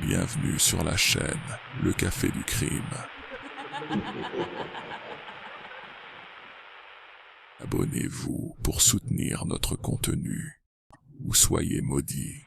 Bienvenue sur la chaîne, le café du crime. Abonnez-vous pour soutenir notre contenu, ou soyez maudits.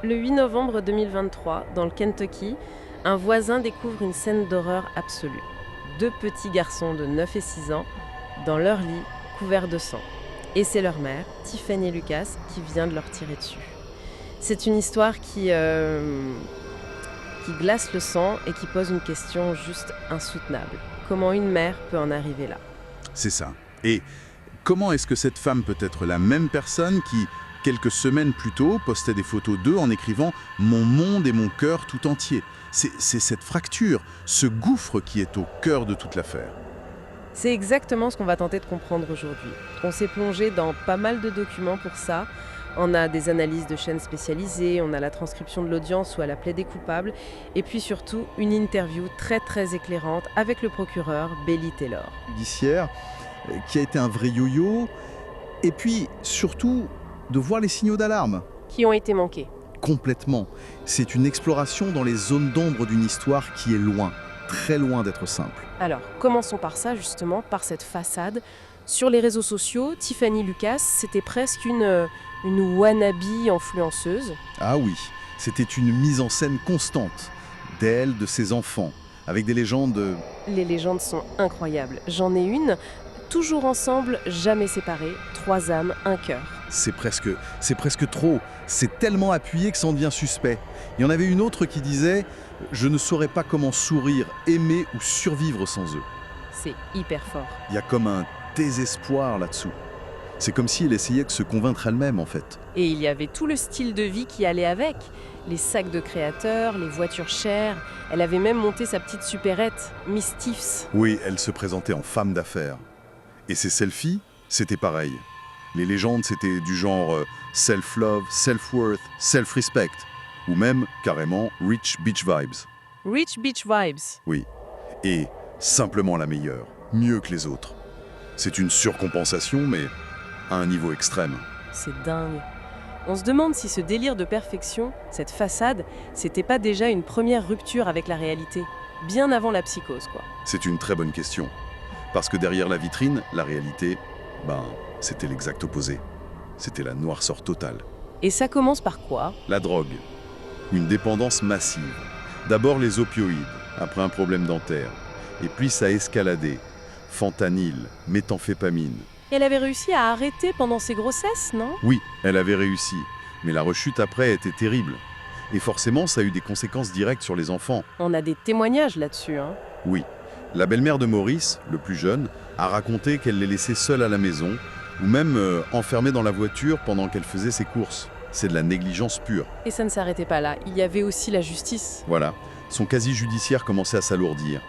Le 8 novembre 2023, dans le Kentucky, un voisin découvre une scène d'horreur absolue. Deux petits garçons de 9 et 6 ans, dans leur lit, couverts de sang. Et c'est leur mère, Tiffany Lucas, qui vient de leur tirer dessus. C'est une histoire qui glace le sang et qui pose une question juste insoutenable. Comment une mère peut en arriver là ? C'est ça. Et comment est-ce que cette femme peut être la même personne qui, quelques semaines plus tôt, postait des photos d'eux en écrivant « Mon monde et mon cœur tout entier ». C'est cette fracture, ce gouffre qui est au cœur de toute l'affaire. C'est exactement ce qu'on va tenter de comprendre aujourd'hui. On s'est plongé dans pas mal de documents pour ça. On a des analyses de chaînes spécialisées, on a la transcription de l'audience où elle a plaidé coupable, et puis surtout une interview très éclairante avec le procureur Belly Taylor. Judiciaire, qui a été un vrai yo-yo, et puis surtout de voir les signaux d'alarme. Qui ont été manqués. Complètement. C'est une exploration dans les zones d'ombre d'une histoire qui est loin, très loin d'être simple. Alors, commençons par ça justement, par cette façade. Sur les réseaux sociaux, Tiffany Lucas, c'était presque une wannabe influenceuse. Ah oui, c'était une mise en scène constante d'elle, de ses enfants, avec des légendes... Les légendes sont incroyables. J'en ai une, toujours ensemble, jamais séparés, 3 âmes, un cœur. C'est presque trop. C'est tellement appuyé que ça en devient suspect. Il y en avait une autre qui disait « Je ne saurais pas comment sourire, aimer ou survivre sans eux ». C'est hyper fort. Il y a comme un désespoir là-dessous. C'est comme si elle essayait de se convaincre elle-même, en fait. Et il y avait tout le style de vie qui allait avec. Les sacs de créateurs, les voitures chères. Elle avait même monté sa petite supérette, Miss Tiffs. Oui, elle se présentait en femme d'affaires. Et ses selfies, c'était pareil. Les légendes, c'était du genre self-love, self-worth, self-respect. Ou même, carrément, rich beach vibes. Rich Beach Vibes. Oui. Et simplement la meilleure. Mieux que les autres. C'est une surcompensation, mais à un niveau extrême. C'est dingue. On se demande si ce délire de perfection, cette façade, c'était pas déjà une première rupture avec la réalité. Bien avant la psychose, quoi. C'est une très bonne question. Parce que derrière la vitrine, la réalité, c'était l'exact opposé. C'était la noirceur totale. Et ça commence par quoi ? La drogue. Une dépendance massive. D'abord les opioïdes, après un problème dentaire. Et puis ça a escaladé. Fentanyl, méthamphétamine. Et elle avait réussi à arrêter pendant ses grossesses, non ? Oui, elle avait réussi. Mais la rechute après était terrible. Et forcément, ça a eu des conséquences directes sur les enfants. On a des témoignages là-dessus, hein. Oui. La belle-mère de Maurice, le plus jeune, a raconté qu'elle les laissait seuls à la maison, ou même enfermés dans la voiture pendant qu'elle faisait ses courses. C'est de la négligence pure. Et ça ne s'arrêtait pas là. Il y avait aussi la justice. Voilà. Son casier judiciaire commençait à s'alourdir.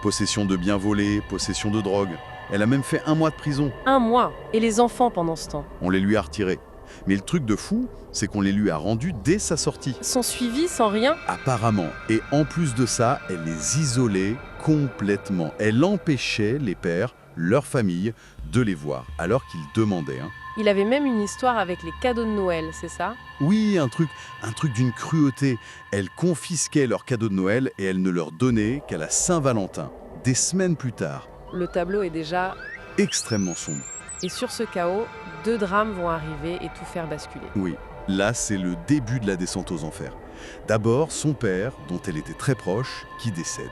Possession de biens volés, possession de drogue. Elle a même fait 1 mois de prison. 1 mois. Et les enfants pendant ce temps ? On les lui a retirés. Mais le truc de fou, c'est qu'on les lui a rendus dès sa sortie. Sans suivi, sans rien ? Apparemment. Et en plus de ça, elle les isolait complètement. Elle empêchait les pères, leur famille, de les voir, alors qu'ils demandaient. Il avait même une histoire avec les cadeaux de Noël, c'est ça ? Oui, un truc d'une cruauté. Elle confisquait leurs cadeaux de Noël et elle ne leur donnait qu'à la Saint-Valentin, des semaines plus tard. Le tableau est déjà... Extrêmement sombre. Et sur ce chaos, 2 drames vont arriver et tout faire basculer. Oui, là c'est le début de la descente aux enfers. D'abord, son père, dont elle était très proche, qui décède.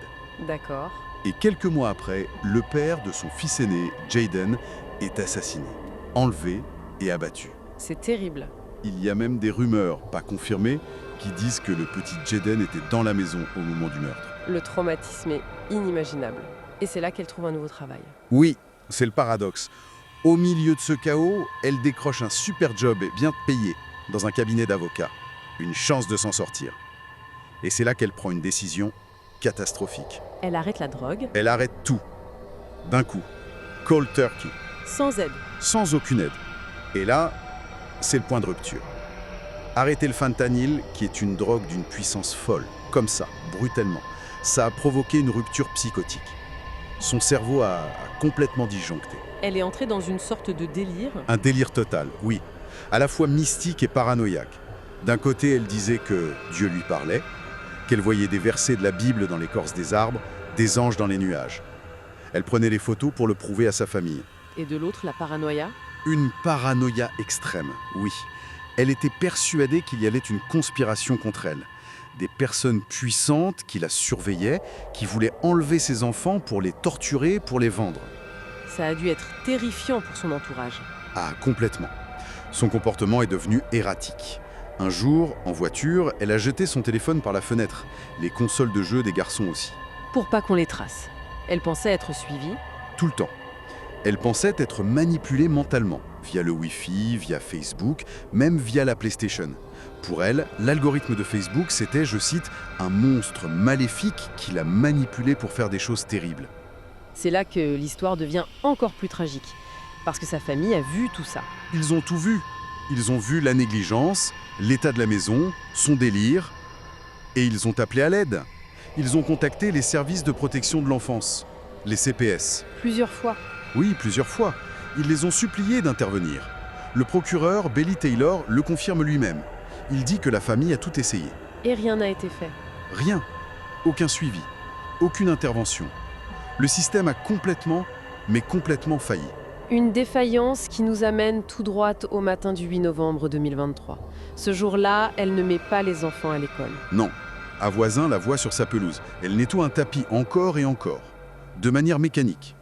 D'accord. Et quelques mois après, le père de son fils aîné, Jaden, est assassiné, enlevé et abattu. C'est terrible. Il y a même des rumeurs, pas confirmées, qui disent que le petit Jaden était dans la maison au moment du meurtre. Le traumatisme est inimaginable. Et c'est là qu'elle trouve un nouveau travail. Oui, c'est le paradoxe. Au milieu de ce chaos, elle décroche un super job bien payé dans un cabinet d'avocats. Une chance de s'en sortir. Et c'est là qu'elle prend une décision catastrophique. Elle arrête la drogue. Elle arrête tout, d'un coup. Cold turkey, Sans aide. sans aucune aide. Et là, c'est le point de rupture. Arrêter le fentanyl, qui est une drogue d'une puissance folle, comme ça, brutalement. Ça a provoqué une rupture psychotique. Son cerveau a complètement disjoncté. Elle est entrée dans une sorte de délire. Un délire total, oui. À la fois mystique et paranoïaque. D'un côté, elle disait que Dieu lui parlait, qu'elle voyait des versets de la Bible dans l'écorce des arbres, des anges dans les nuages. Elle prenait les photos pour le prouver à sa famille. Et de l'autre, la paranoïa. Une paranoïa extrême, oui. Elle était persuadée qu'il y avait une conspiration contre elle. Des personnes puissantes qui la surveillaient, qui voulaient enlever ses enfants pour les torturer, pour les vendre. Ça a dû être terrifiant pour son entourage. Ah, complètement. Son comportement est devenu erratique. Un jour, en voiture, elle a jeté son téléphone par la fenêtre, les consoles de jeux des garçons aussi. Pour pas qu'on les trace. Elle pensait être suivie. Tout le temps. Elle pensait être manipulée mentalement, via le Wi-Fi, via Facebook, même via la PlayStation. Pour elle, l'algorithme de Facebook, c'était, je cite, un monstre maléfique qui l'a manipulée pour faire des choses terribles. C'est là que l'histoire devient encore plus tragique. Parce que sa famille a vu tout ça. Ils ont tout vu. Ils ont vu la négligence, l'état de la maison, son délire, et ils ont appelé à l'aide. Ils ont contacté les services de protection de l'enfance, les CPS. Plusieurs fois. Oui, plusieurs fois. Ils les ont suppliés d'intervenir. Le procureur, Bailey Taylor, le confirme lui-même. Il dit que la famille a tout essayé. Et rien n'a été fait. Rien. Aucun suivi. Aucune intervention. Le système a complètement, mais complètement failli. Une défaillance qui nous amène tout droit au matin du 8 novembre 2023. Ce jour-là, elle ne met pas les enfants à l'école. Non. Un voisin la voit sur sa pelouse. Elle nettoie un tapis encore et encore. De manière mécanique.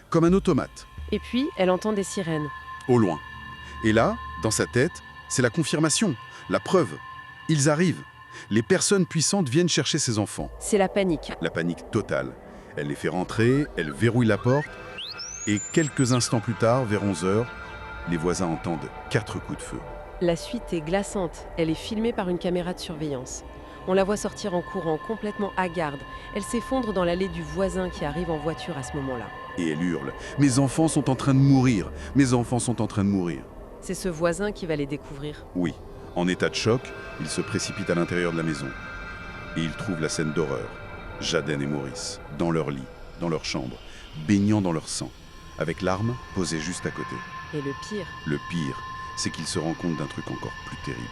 Comme un automate. Et puis, elle entend des sirènes. Au loin. Et là, dans sa tête, c'est la confirmation, la preuve. Ils arrivent. Les personnes puissantes viennent chercher ses enfants. C'est la panique. La panique totale. Elle les fait rentrer, elle verrouille la porte. Et quelques instants plus tard, vers 11h, les voisins entendent 4 coups de feu. La suite est glaçante. Elle est filmée par une caméra de surveillance. On la voit sortir en courant, complètement hagarde. Elle s'effondre dans l'allée du voisin qui arrive en voiture à ce moment-là. Et elle hurle. « Mes enfants sont en train de mourir. Mes enfants sont en train de mourir. » C'est ce voisin qui va les découvrir. Oui. En état de choc, il se précipite à l'intérieur de la maison. Et il trouve la scène d'horreur. Jaden et Maurice, dans leur lit, dans leur chambre, baignant dans leur sang, avec l'arme posée juste à côté. Et le pire, c'est qu'il se rend compte d'un truc encore plus terrible.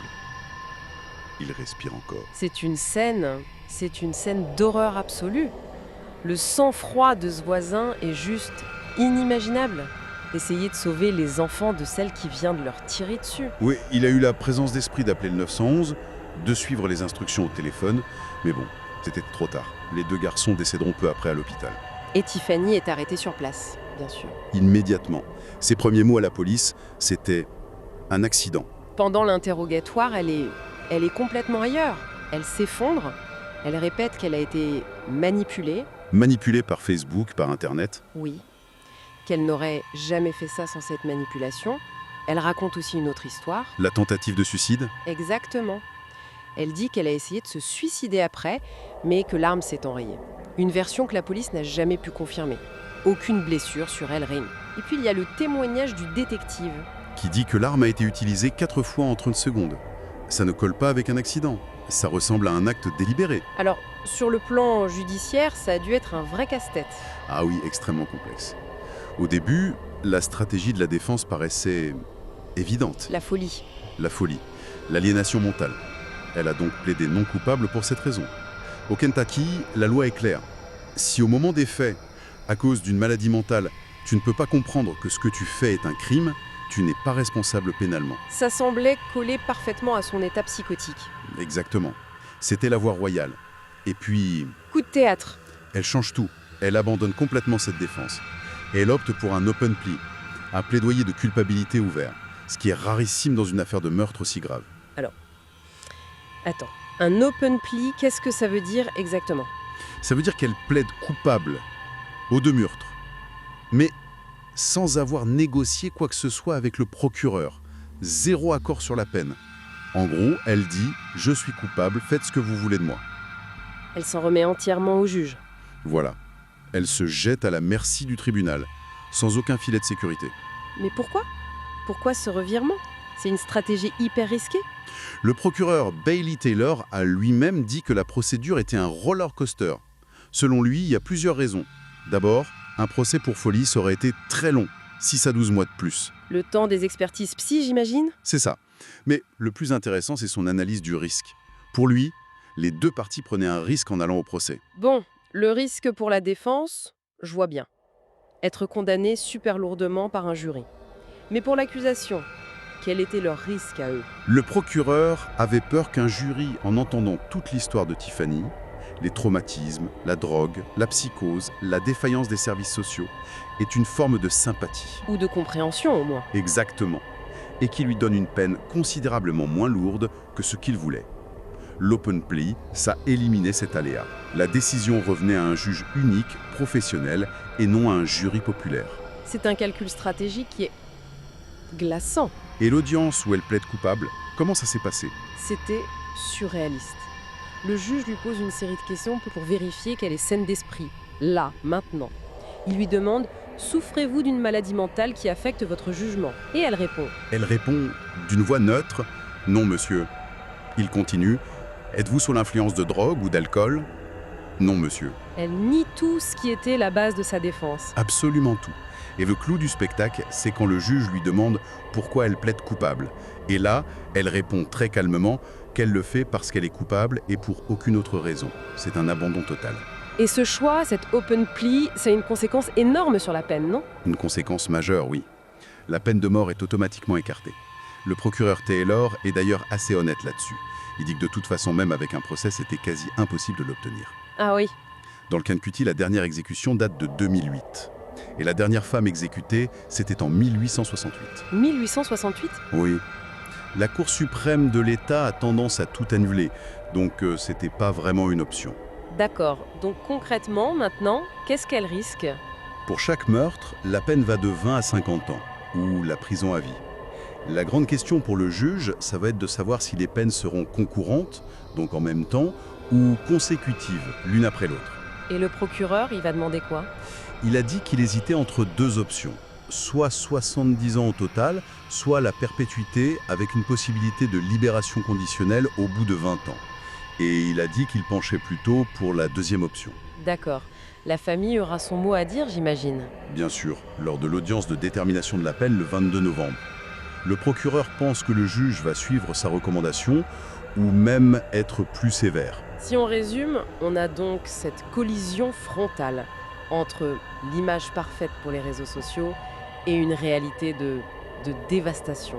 Il respire encore. c'est une scène d'horreur absolue. Le sang-froid de ce voisin est juste inimaginable. Essayer de sauver les enfants de celle qui vient de leur tirer dessus. Oui, il a eu la présence d'esprit d'appeler le 911, de suivre les instructions au téléphone, mais bon, c'était trop tard. Les 2 garçons décéderont peu après à l'hôpital. Et Tiffany est arrêtée sur place, bien sûr. Immédiatement. Ses premiers mots à la police, c'était « un accident ». Pendant l'interrogatoire, elle est complètement ailleurs. Elle s'effondre. Elle répète qu'elle a été manipulée. Manipulé par Facebook, par Internet. Oui. Qu'elle n'aurait jamais fait ça sans cette manipulation. Elle raconte aussi une autre histoire. La tentative de suicide. Exactement. Elle dit qu'elle a essayé de se suicider après, mais que l'arme s'est enrayée. Une version que la police n'a jamais pu confirmer. Aucune blessure sur elle, rien. Et puis il y a le témoignage du détective. Qui dit que l'arme a été utilisée 4 fois en 30 secondes. Ça ne colle pas avec un accident. Ça ressemble à un acte délibéré. Alors, sur le plan judiciaire, ça a dû être un vrai casse-tête. Ah oui, extrêmement complexe. Au début, la stratégie de la défense paraissait évidente. La folie. La folie, l'aliénation mentale. Elle a donc plaidé non coupable pour cette raison. Au Kentucky, la loi est claire. Si au moment des faits, à cause d'une maladie mentale, tu ne peux pas comprendre que ce que tu fais est un crime, tu n'es pas responsable pénalement. Ça semblait coller parfaitement à son état psychotique. Exactement. C'était la voie royale. Et puis, Coup de théâtre. elle change tout. Elle abandonne complètement cette défense. Et elle opte pour un open plea, un plaidoyer de culpabilité ouvert, ce qui est rarissime dans une affaire de meurtre aussi grave. Attends, un open plea, qu'est-ce que ça veut dire exactement? Ça veut dire qu'elle plaide coupable aux 2 meurtres, mais sans avoir négocié quoi que ce soit avec le procureur. 0 accord sur la peine. En gros, elle dit « Je suis coupable, faites ce que vous voulez de moi ». Elle s'en remet entièrement au juge. Voilà. Elle se jette à la merci du tribunal, sans aucun filet de sécurité. Mais pourquoi? Pourquoi ce revirement? C'est une stratégie hyper risquée. Le procureur Bailey Taylor a lui-même dit que la procédure était un roller coaster. Selon lui, il y a plusieurs raisons. D'abord, Un procès pour folie, ça aurait été très long, 6 à 12 mois de plus. Le temps des expertises psy, j'imagine? C'est ça. Mais le plus intéressant, c'est son analyse du risque. Pour lui, les deux parties prenaient un risque en allant au procès. Bon, le risque pour la défense, je vois bien. Être condamné super lourdement par un jury. Mais pour l'accusation, quel était leur risque à eux? Le procureur avait peur qu'un jury, en entendant toute l'histoire de Tiffany, les traumatismes, la drogue, la psychose, la défaillance des services sociaux, ait une forme de sympathie. Ou de compréhension, au moins. Exactement. Et qui lui donne une peine considérablement moins lourde que ce qu'il voulait. L'open plea, ça éliminait cet aléa. La décision revenait à un juge unique, professionnel, et non à un jury populaire. C'est un calcul stratégique qui est glaçant. Et l'audience où elle plaide coupable, comment ça s'est passé? C'était surréaliste. Le juge lui pose une série de questions pour vérifier qu'elle est saine d'esprit, là, maintenant. Il lui demande « Souffrez-vous d'une maladie mentale qui affecte votre jugement ?» Et elle répond. Elle répond d'une voix neutre « Non, monsieur ». Il continue « Êtes-vous sous l'influence de drogue ou d'alcool ?»« Non, monsieur. Elle nie tout ce qui était la base de sa défense. » Absolument tout. Et le clou du spectacle, c'est quand le juge lui demande pourquoi elle plaide coupable. Et là, elle répond très calmement qu'elle le fait parce qu'elle est coupable et pour aucune autre raison. C'est un abandon total. Et ce choix, cette open plea, c'est une conséquence énorme sur la peine, non? Une conséquence majeure, oui. La peine de mort est automatiquement écartée. Le procureur Taylor est d'ailleurs assez honnête là-dessus. Il dit que de toute façon, même avec un procès, c'était quasi impossible de l'obtenir. Ah oui. Dans le Kentucky, la dernière exécution date de 2008. Et la dernière femme exécutée, c'était en 1868. 1868? Oui. La Cour suprême de l'État a tendance à tout annuler, donc c'était pas vraiment une option. D'accord. Donc concrètement, maintenant, qu'est-ce qu'elle risque? Pour chaque meurtre, la peine va de 20 à 50 ans, ou la prison à vie. La grande question pour le juge, ça va être de savoir si les peines seront concurrentes, donc en même temps, ou consécutives, l'une après l'autre. Et le procureur, il va demander quoi? Il a dit qu'il hésitait entre deux options, soit 70 ans au total, soit la perpétuité avec une possibilité de libération conditionnelle au bout de 20 ans. Et il a dit qu'il penchait plutôt pour la deuxième option. D'accord. La famille aura son mot à dire, j'imagine. Bien sûr, lors de l'audience de détermination de la peine le 22 novembre. Le procureur pense que le juge va suivre sa recommandation ou même être plus sévère. Si on résume, on a donc cette collision frontale entre l'image parfaite pour les réseaux sociaux et une réalité de dévastation.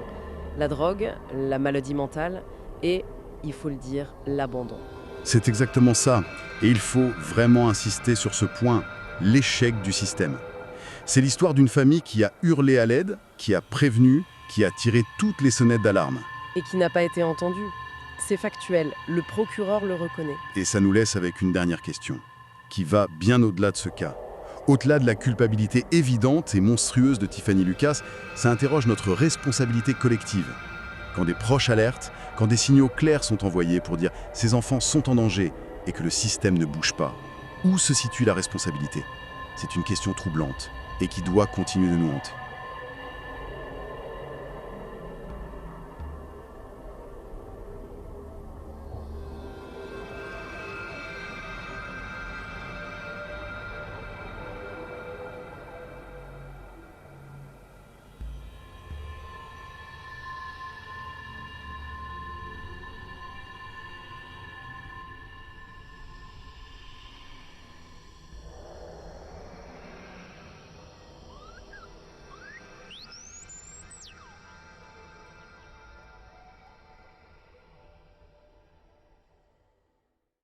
La drogue, la maladie mentale et, il faut le dire, l'abandon. C'est exactement ça. Et il faut vraiment insister sur ce point, l'échec du système. C'est l'histoire d'une famille qui a hurlé à l'aide, qui a prévenu, qui a tiré toutes les sonnettes d'alarme. Et qui n'a pas été entendu. C'est factuel, le procureur le reconnaît. Et ça nous laisse avec une dernière question, qui va bien au-delà de ce cas. Au-delà de la culpabilité évidente et monstrueuse de Tiffany Lucas, ça interroge notre responsabilité collective. Quand des proches alertent, quand des signaux clairs sont envoyés pour dire « ces enfants sont en danger » et que le système ne bouge pas, où se situe la responsabilité? C'est une question troublante et qui doit continuer de nous hanter.